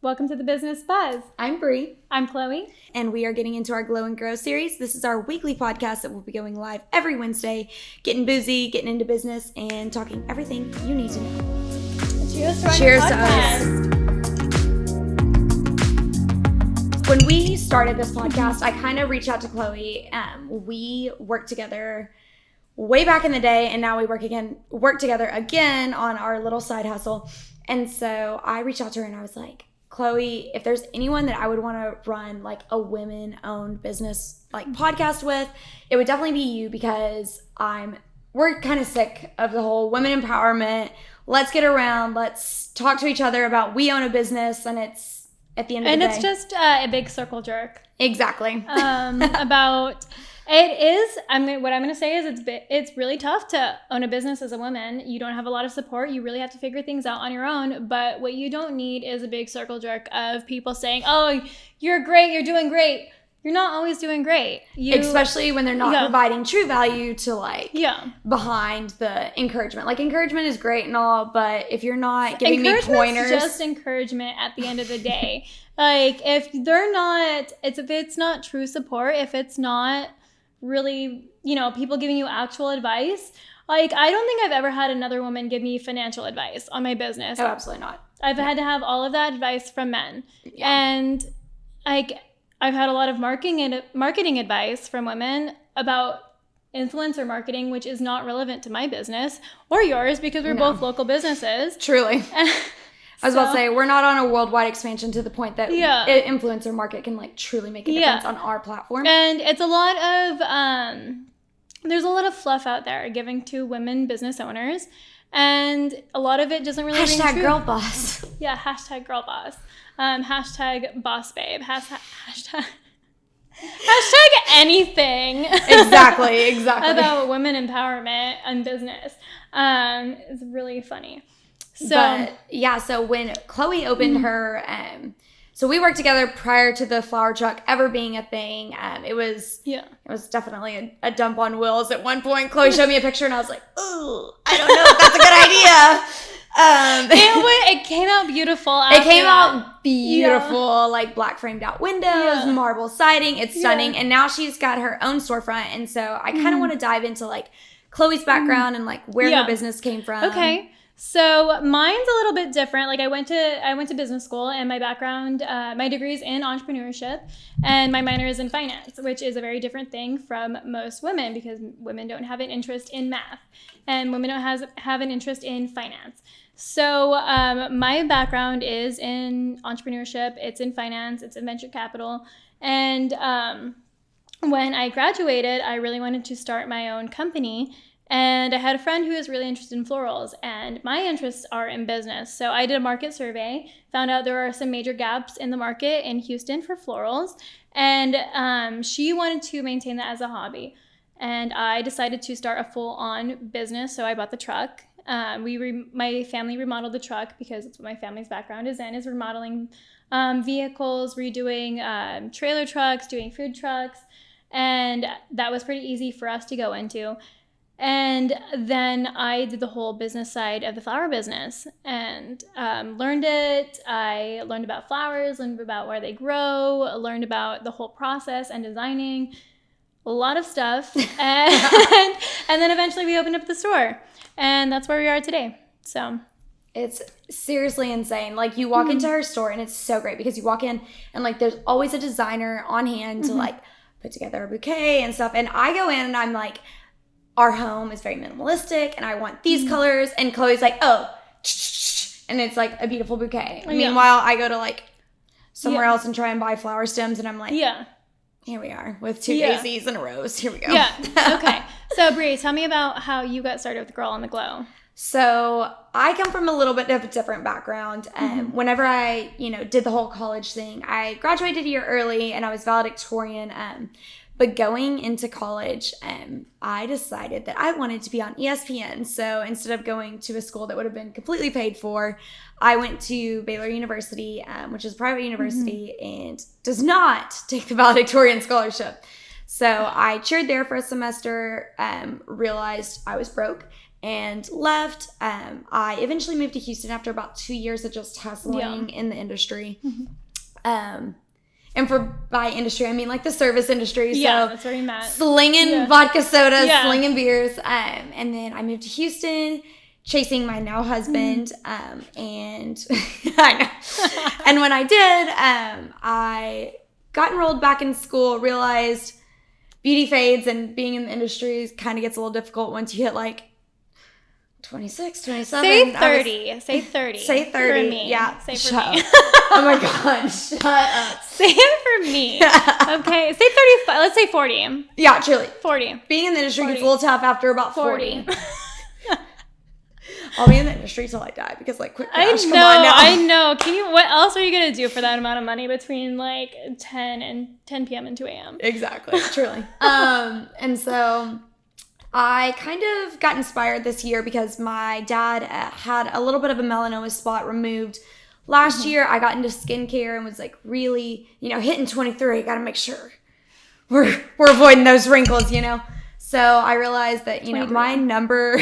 Welcome to the Business Buzz. I'm Bree. I'm Chloe. And we are getting into our Glow and Grow series. This is our weekly podcast that will be going live every Wednesday, getting boozy, getting into business, and talking everything you need to know. Cheers to our Cheers to podcast. us. When we started this podcast, I kind of reached out to Chloe. We worked together way back in the day, and now we work together again on our little side hustle. And so I reached out to her and I was like, Chloe, if there's anyone that I would want to run like a women-owned business like podcast with, it would definitely be you, because we're kind of sick of the whole women empowerment. Let's get around. Let's talk to each other about we own a business, and it's at the end of the day. And it's just a big circle jerk. Exactly. It is. What I'm going to say is it's really tough to own a business as a woman. You don't have a lot of support. You really have to figure things out on your own. But what you don't need is a big circle jerk of people saying, "Oh, you're great. You're doing great." You're not always doing great. Especially when they're not providing true value to behind the encouragement. Like, encouragement is great and all, but if you're not giving me pointers. It's just encouragement at the end of the day. Like, if it's not true support, if it's not really, people giving you actual advice. Like, I don't think I've ever had another woman give me financial advice on my business. Oh, absolutely not. I've had to have all of that advice from men. Yeah. And I've had a lot of marketing advice from women about influencer marketing, which is not relevant to my business or yours, because we're both local businesses. Truly. I was about to say, we're not on a worldwide expansion to the point that influencer market can truly make a difference on our platform. And it's a lot of, there's a lot of fluff out there giving to women business owners. And a lot of it doesn't really ring true. Girl boss. Yeah, hashtag girl boss. Hashtag boss babe. Hashtag anything. Exactly. About women empowerment and business. It's really funny. So when Chloe opened her, so we worked together prior to the flower truck ever being a thing. It was definitely a dump on wheels at one point. Chloe showed me a picture and I was like, ooh, I don't know if that's a good idea. It came out beautiful. It came out beautiful, like black framed out windows, marble siding. It's stunning. And now she's got her own storefront. And so I kind of want to dive into Chloe's background and where her business came from. Okay. So mine's a little bit different. I went to business school, and my background, my degree is in entrepreneurship, and my minor is in finance, which is a very different thing from most women, because women don't have an interest in math, and women don't have an interest in finance. So my background is in entrepreneurship. It's in finance. It's in venture capital. And when I graduated, I really wanted to start my own company. And I had a friend who was really interested in florals, and my interests are in business. So I did a market survey, found out there are some major gaps in the market in Houston for florals, and she wanted to maintain that as a hobby. And I decided to start a full-on business, so I bought the truck. My family remodeled the truck, because it's what my family's background is in, is remodeling vehicles, redoing trailer trucks, doing food trucks, and that was pretty easy for us to go into. And then I did the whole business side of the flower business and learned it. I learned about flowers, learned about where they grow, learned about the whole process and designing, a lot of stuff. And then eventually we opened up the store, and that's where we are today. So it's seriously insane. You walk into her store, and it's so great, because you walk in and there's always a designer on hand to put together a bouquet and stuff. And I go in and I'm like, our home is very minimalistic, and I want these colors. And Chloe's like, oh, and it's a beautiful bouquet. Yeah. Meanwhile, I go to somewhere else and try and buy flower stems, and I'm like, here we are with two daisies and a rose. Here we go. Yeah. Okay. So Bree, tell me about how you got started with Girl on the Glow. So I come from a little bit of a different background. Whenever I, did the whole college thing, I graduated a year early, and I was valedictorian. But going into college, I decided that I wanted to be on ESPN. So instead of going to a school that would have been completely paid for, I went to Baylor University, which is a private university and does not take the valedictorian scholarship. So I cheered there for a semester, realized I was broke, and left. I eventually moved to Houston after about 2 years of just hustling in the industry. And for by industry, I mean like the service industry. Yeah, so that's where we met. Slinging vodka sodas, slinging beers. And then I moved to Houston, chasing my now husband. And I know. And when I did, I got enrolled back in school, realized beauty fades and being in the industry kind of gets a little difficult once you hit like 26, 27. Say 30. Say 30. Say 30. For me. Yeah. Say for Shut me. up. Oh my God. Shut up. Say it for me. Okay. Say 35. Let's say 40. Yeah, truly. 40. Being in the industry 40. gets a little tough after about 40. I'll be in the industry till I die because like quick cash, come on now. I know. What else are you going to do for that amount of money between like 10 p.m. and 2 a.m.? Exactly. Truly. And so I kind of got inspired this year because my dad had a little bit of a melanoma spot removed last year. I got into skincare and was like really, hitting 23, got to make sure we're avoiding those wrinkles, So I realized that, my number...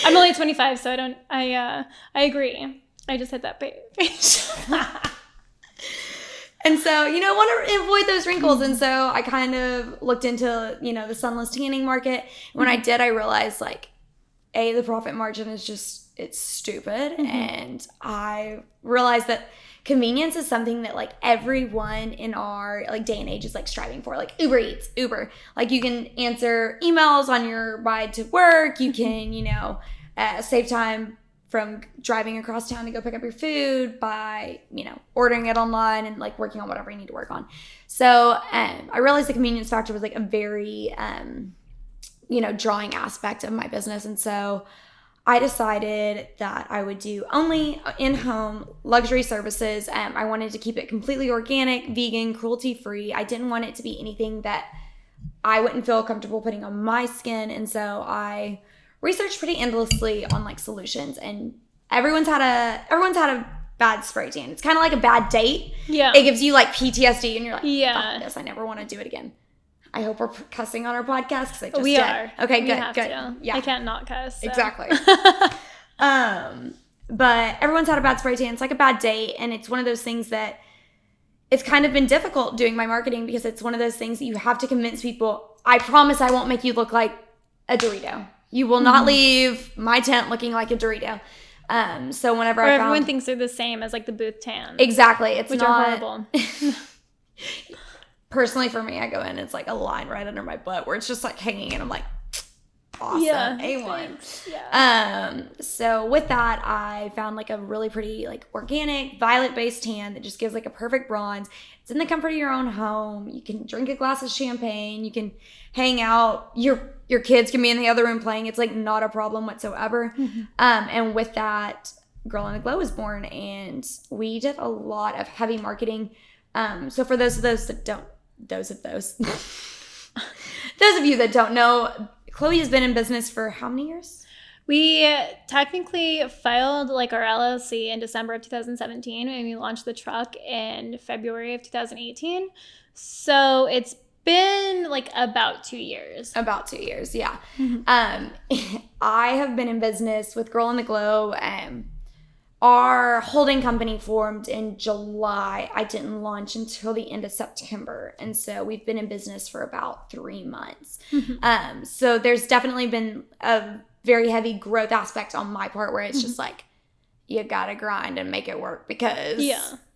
I'm only 25, so I agree. I just hit that page. And so, want to avoid those wrinkles. And so I kind of looked into, the sunless tanning market. When I did, I realized like, the profit margin is just, it's stupid. And I realized that convenience is something that like everyone in our like day and age is like striving for, like Uber Eats, Uber. Like you can answer emails on your ride to work. You can, save time from driving across town to go pick up your food by, ordering it online and like working on whatever you need to work on. So I realized the convenience factor was like a very, drawing aspect of my business. And so I decided that I would do only in-home luxury services. I wanted to keep it completely organic, vegan, cruelty-free. I didn't want it to be anything that I wouldn't feel comfortable putting on my skin. And so I researched pretty endlessly on like solutions, and everyone's had a bad spray tan. It's kind of like a bad date. Yeah. It gives you like PTSD and you're like, yeah, fuck this, I never want to do it again. I hope we're cussing on our podcast because I just we did. are. Okay, we good, have good. To. Yeah, I can't not cuss. So. Exactly. But everyone's had a bad spray tan. It's like a bad date, and it's one of those things that it's kind of been difficult doing my marketing because it's one of those things that you have to convince people. I promise I won't make you look like a Dorito. You will not leave my tent looking like a Dorito. So whenever everyone thinks they're the same as like the booth tan. Exactly. It's which not, are horrible. Personally, for me, I go in, it's like a line right under my butt where it's just like hanging, and I'm like, awesome, yeah, A1. Yeah. So with that, I found like a really pretty like organic violet-based tan that just gives like a perfect bronze. It's in the comfort of your own home. You can drink a glass of champagne. You can hang out. Your kids can be in the other room playing. It's like not a problem whatsoever. And with that, Girl in the Glow was born, and we did a lot of heavy marketing. So for those of you that don't know, Chloé has been in business for how many years? We technically filed like our LLC in December of 2017, and we launched the truck in February of 2018. So it's been like about 2 years. About 2 years, yeah. I have been in business with Girl in the Glow. Our holding company formed in July. I didn't launch until the end of September. And so we've been in business for about 3 months. So there's definitely been a very heavy growth aspect on my part where it's just like, you gotta grind and make it work because,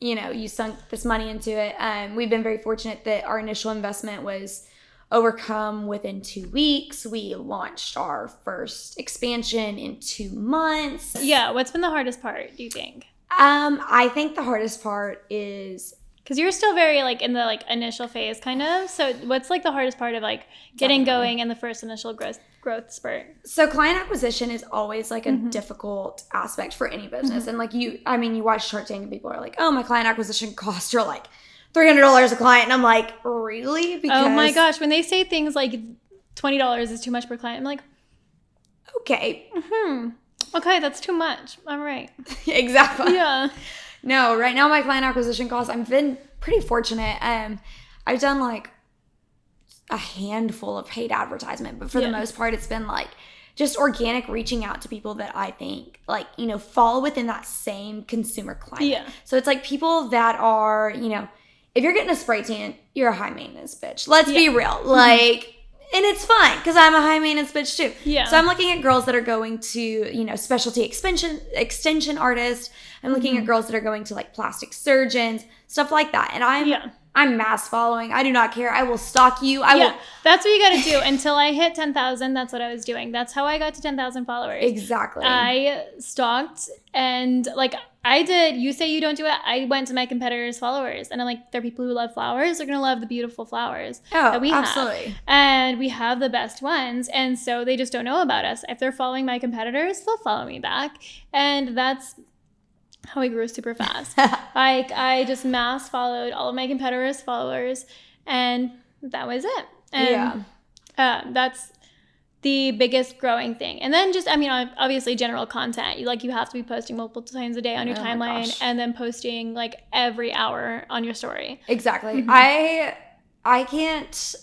you sunk this money into it. We've been very fortunate that our initial investment was overcome within 2 weeks. We launched our first expansion in 2 months. Yeah. What's been the hardest part, do you think? I think the hardest part is... Because you're still very like in the like initial phase kind of. So what's like the hardardest part of like getting going in the first initial growth spurt? So client acquisition is always like a difficult aspect for any business. And like you watch Shark Tank and people are like, oh, my client acquisition costs are like $300 a client. And I'm like, really? Because, oh my gosh. When they say things like $20 is too much per client, I'm like, okay. Okay, that's too much. All right. Exactly. Yeah. No, right now my client acquisition costs, I've been pretty fortunate. I've done like a handful of paid advertisement, but for the most part, it's been like just organic reaching out to people that I think like, you know, fall within that same consumer climate. Yeah. So it's like people that are, you know, if you're getting a spray tan, you're a high maintenance bitch. Let's be real. Like, and it's fine because I'm a high maintenance bitch too. Yeah. So I'm looking at girls that are going to, you know, specialty extension artists. I'm looking at girls that are going to like plastic surgeons, stuff like that. And I'm mass following. I do not care. I will stalk you. I will. That's what you got to do. Until I hit 10,000, that's what I was doing. That's how I got to 10,000 followers. Exactly. I stalked and like I did. You say you don't do it. I went to my competitors' followers and I'm like, they're people who love flowers. They're going to love the beautiful flowers that we absolutely. have. And we have the best ones. And so they just don't know about us. If they're following my competitors, they'll follow me back. And that's how I grew super fast. Like I just mass followed all of my competitors' followers and that was it. And that's the biggest growing thing. And then just, I mean, obviously general content. You have to be posting multiple times a day on your timeline and then posting like every hour on your story. Exactly. I can't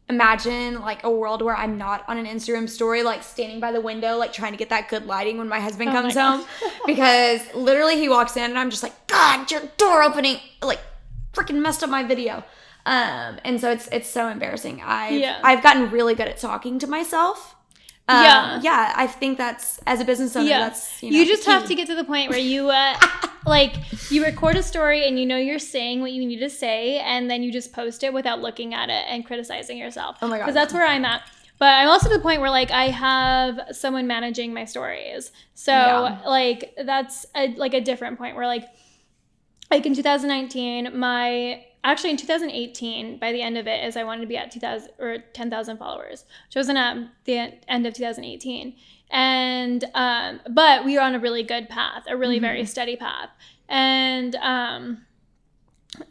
imagine like a world where I'm not on an Instagram story, like standing by the window, like trying to get that good lighting when my husband comes home. Because literally he walks in and I'm just like, God, your door opening, like freaking messed up my video. And so it's so embarrassing. I've gotten really good at talking to myself. I think that's, as a business owner, that's, you know, you just have to get to the point where you like you record a story and you know you're saying what you need to say and then you just post it without looking at it and criticizing yourself. Oh my God. Because that's where I'm at. But I'm also to the point where like I have someone managing my stories. So like that's a different point where like in 2019, in 2018, by the end of it, is I wanted to be at 2,000 or 10,000 followers, which wasn't at the end of 2018. And, but we were on a really good path, a really very steady path. And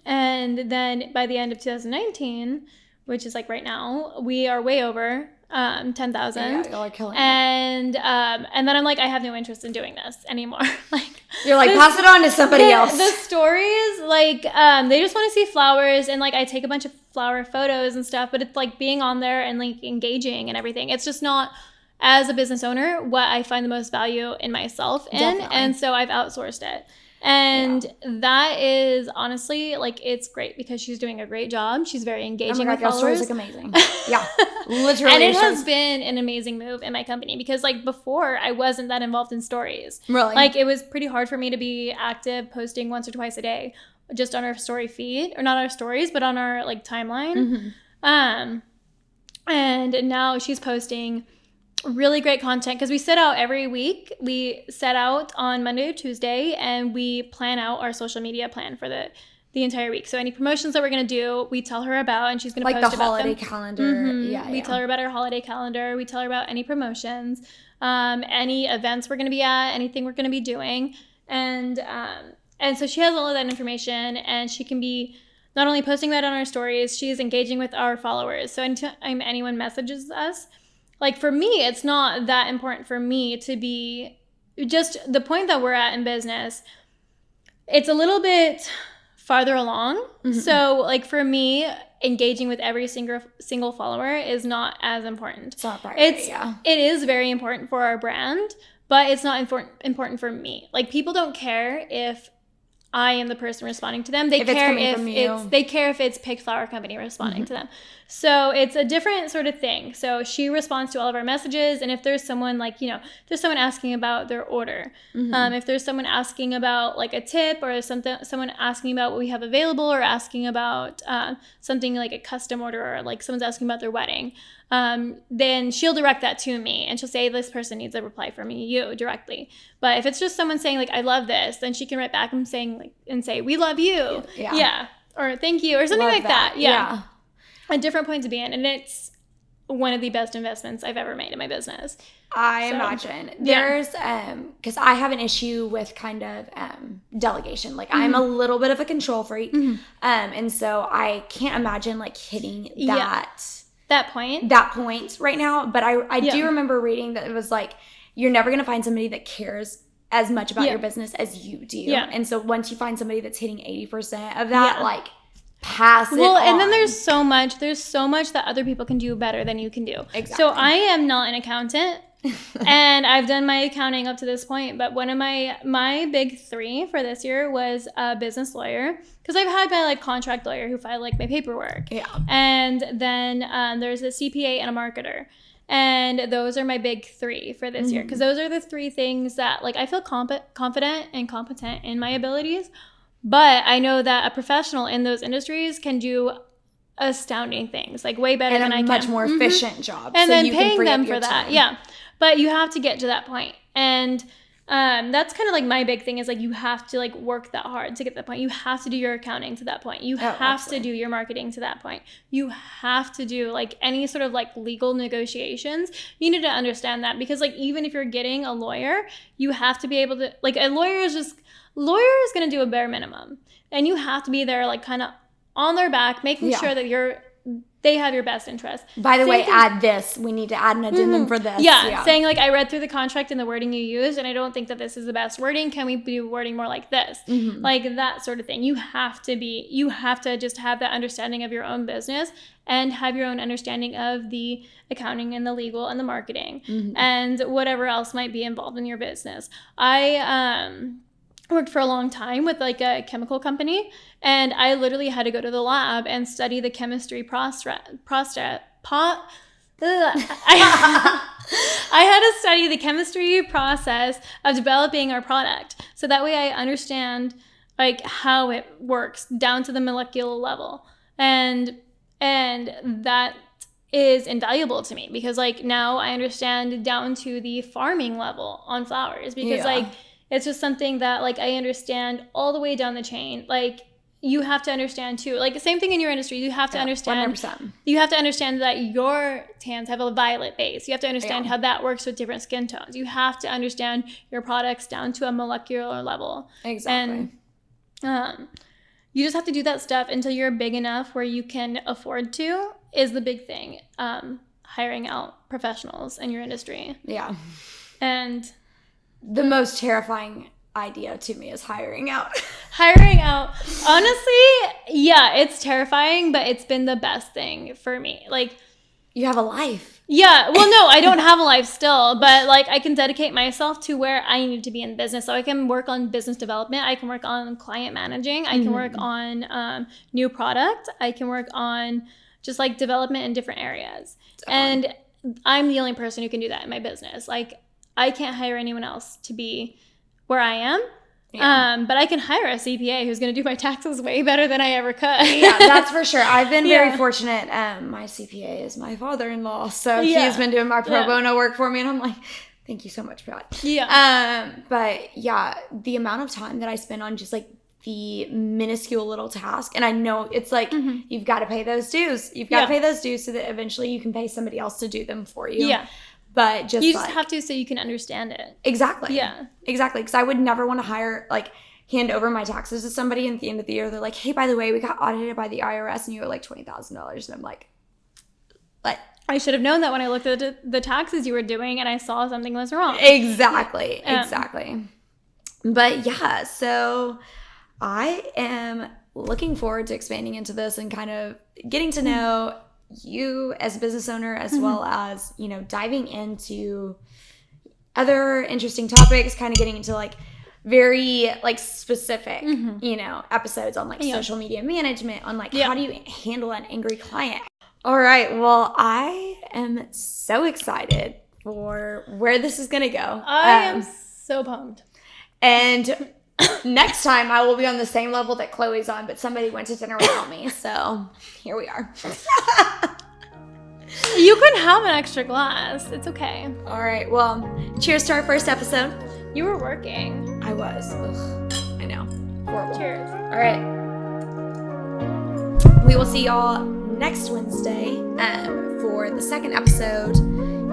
then by the end of 2019, which is like right now, we are way over 10,000. Yeah, y'all are killing it. And then I'm like, I have no interest in doing this anymore. Like you're like, pass it on to somebody else. The stories, like, they just want to see flowers and like I take a bunch of flower photos and stuff, but it's like being on there and like engaging and everything. It's just not, as a business owner, what I find the most value in myself in. Definitely. And so I've outsourced it. And that is honestly, like, it's great because she's doing a great job. She's very engaging with followers. Your stories look amazing. Yeah, literally. And it has been an amazing move in my company because, like, before I wasn't that involved in stories. Really? Like, it was pretty hard for me to be active, posting once or twice a day, just on our story feed, or not our stories, but on our like timeline. And now she's posting really great content because we set out every week. We set out on Monday or Tuesday and we plan out our social media plan for the entire week. So any promotions that we're going to do, we tell her about and she's going to post about them. Like the holiday calendar. We tell her about our holiday calendar. We tell her about any promotions, any events we're going to be at, anything we're going to be doing. And so she has all of that information and she can be not only posting that on our stories, she's engaging with our followers. So anytime anyone messages us, like for me, it's not that important for me to be just the point that we're at in business. It's a little bit farther along. So like for me, engaging with every single follower is not as important. It's not priority, It is very important for our brand, but it's not important for me. Like people don't care if I am the person responding to them. They care if it's Pig Flower Company responding to them. So it's a different sort of thing. So she responds to all of our messages. And if there's someone like, you know, there's someone asking about their order, if there's someone asking about like a tip or someone asking about what we have available or asking about something like a custom order or like someone's asking about their wedding, then she'll direct that to me and she'll say, this person needs a reply from you directly. But if it's just someone saying like, I love this, then she can write back and say, we love you. Yeah. Or thank you or something like that. Yeah. A different point to be in. And it's one of the best investments I've ever made in my business. I imagine. There's, because I have an issue with kind of delegation. Like I'm a little bit of a control freak. And so I can't imagine like hitting that point right now. But I do remember reading that it was like, you're never going to find somebody that cares as much about your business as you do. And so once you find somebody that's hitting 80% of that, like pass it Well, and then on. there's so much that other people can do better than you can do. Exactly. So I am not an accountant. And I've done my accounting up to this point, but one of my big 3 for this year was a business lawyer, because I've had my like contract lawyer who filed like my paperwork. Yeah. And then there's a CPA and a marketer. And those are my big 3 for this year, because those are the 3 things that like I feel confident and competent in my abilities. But I know that a professional in those industries can do astounding things, like way better than I can. And a much more efficient job. And so then you paying can free them up your for that. time. Yeah. But you have to get to that point. And that's kind of like my big thing is like you have to like work that hard to get to that point. You have to do your accounting to that point. You have to do your marketing to that point. You have to do like any sort of like legal negotiations. You need to understand that, because like even if you're getting a lawyer, you have to be able to, like, a lawyer is going to do a bare minimum. And you have to be there like kind of on their back, making sure that they have your best interest. By the way, add this. We need to add an addendum for this. Yeah, saying like, I read through the contract and the wording you used, and I don't think that this is the best wording. Can we do wording more like this? Like that sort of thing. You have to just have that understanding of your own business and have your own understanding of the accounting and the legal and the marketing and whatever else might be involved in your business. I worked for a long time with like a chemical company, and I literally had to go to the lab and study the chemistry I had to study the chemistry process of developing our product, so that way I understand like how it works down to the molecular level, and that is invaluable to me, because like now I understand down to the farming level on flowers, because like it's just something that like I understand all the way down the chain. Like you have to understand too, like the same thing in your industry. You have to understand 100%. You have to understand that your tans have a violet base. You have to understand how that works with different skin tones. You have to understand your products down to a molecular level. Exactly. And you just have to do that stuff until you're big enough where you can afford to, is the big thing. Hiring out professionals in your industry. Yeah. And the most terrifying idea to me is hiring out. Honestly, yeah, it's terrifying, but it's been the best thing for me. Like, you have a life. Yeah. Well, no, I don't have a life still, but like I can dedicate myself to where I need to be in business. So I can work on business development. I can work on client managing. I can work on new product. I can work on just like development in different areas. Definitely. And I'm the only person who can do that in my business. Like, I can't hire anyone else to be where I am. Yeah. But I can hire a CPA who's going to do my taxes way better than I ever could. Yeah, that's for sure. I've been very fortunate. My CPA is my father-in-law, so he's been doing my pro bono work for me, and I'm like, thank you so much for that. Yeah. But yeah, the amount of time that I spend on just like the minuscule little task, and I know it's like you've got to pay those dues. You've got to pay those dues so that eventually you can pay somebody else to do them for you. Yeah. But you just have to, so you can understand it. Exactly. Yeah. Exactly. Because I would never want to hand over my taxes to somebody, and at the end of the year, they're like, hey, by the way, we got audited by the IRS and you owe like $20,000. And I'm like, what? I should have known that when I looked at the taxes you were doing and I saw something was wrong. Exactly. Exactly. But yeah, so I am looking forward to expanding into this and kind of getting to know you as a business owner, as well as, you know, diving into other interesting topics, kind of getting into like very like specific, you know, episodes on like social media management, on like how do you handle an angry client. All right. Well, I am so excited for where this is going to go. I am so pumped. And next time I will be on the same level that Chloe's on, but somebody went to dinner without me. So here we are. You can have an extra glass. It's okay. All right. Well, cheers to our first episode. You were working. I was. Ugh, I know. Horrible. Cheers. All right. We will see y'all next Wednesday for the second episode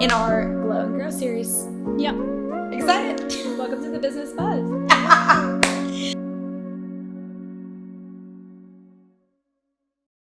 in our Glow and Grow series. Yep. Excited. Welcome to the Business Buzz.